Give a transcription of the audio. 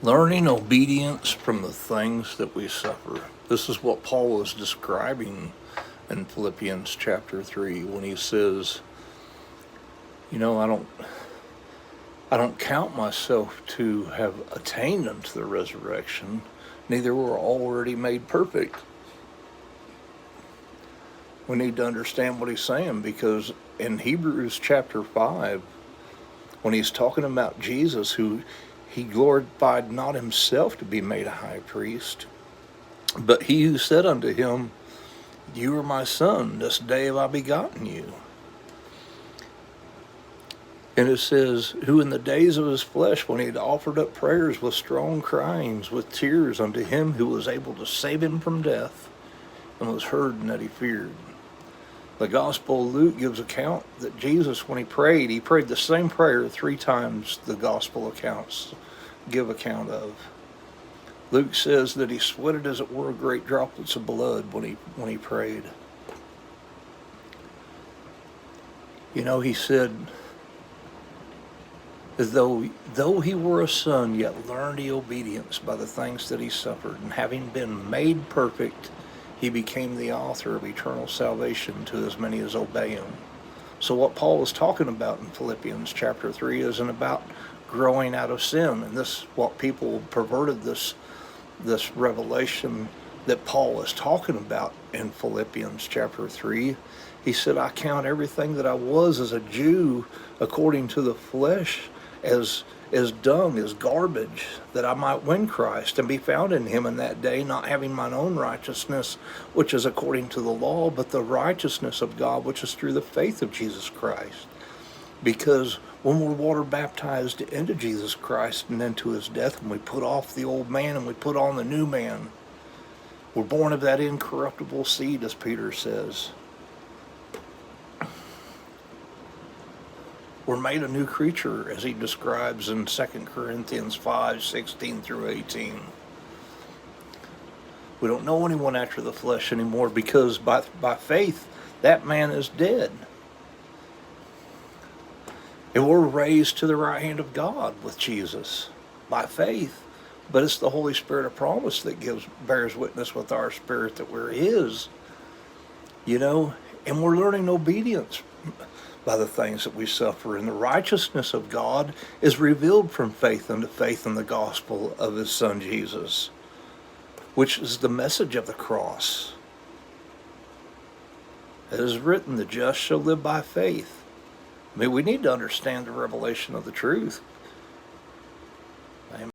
Learning obedience from the things that we suffer. This is what Paul was describing in Philippians chapter 3 when he says, you know, I don't count myself to have attained unto the resurrection, neither were already made perfect. We need to understand what he's saying, because in Hebrews chapter 5, when he's talking about Jesus, who he glorified not himself to be made a high priest, but he who said unto him, You are my son, this day have I begotten you. And it says, who in the days of his flesh, when he had offered up prayers with strong cryings, with tears unto him who was able to save him from death, and was heard and that he feared. The Gospel of Luke gives account that Jesus, when he prayed the same prayer 3 times the Gospel accounts give account of. Luke says that he sweated as it were great droplets of blood when he prayed. You know, he said, as though he were a son, yet learned he obedience by the things that he suffered, and having been made perfect, he became the author of eternal salvation to as many as obey him. So what Paul was talking about in Philippians chapter 3 isn't about growing out of sin. And this, what people perverted this revelation that Paul is talking about in Philippians chapter 3. He said, I count everything that I was as a Jew according to the flesh as dung, as garbage, that I might win Christ and be found in him in that day, not having mine own righteousness, which is according to the law, but the righteousness of God, which is through the faith of Jesus Christ. Because when we're water baptized into Jesus Christ and into his death, and we put off the old man and we put on the new man, we're born of that incorruptible seed, as Peter says. We're made a new creature, as he describes in 2 Corinthians 5:16 through 18. We don't know anyone after the flesh anymore, because by faith, that man is dead. And we're raised to the right hand of God with Jesus by faith. But it's the Holy Spirit of promise that bears witness with our spirit that we're his. You know, and we're learning obedience by the things that we suffer. And the righteousness of God is revealed from faith unto faith in the gospel of his son Jesus, which is the message of the cross. It is written, the just shall live by faith. I mean, we need to understand the revelation of the truth.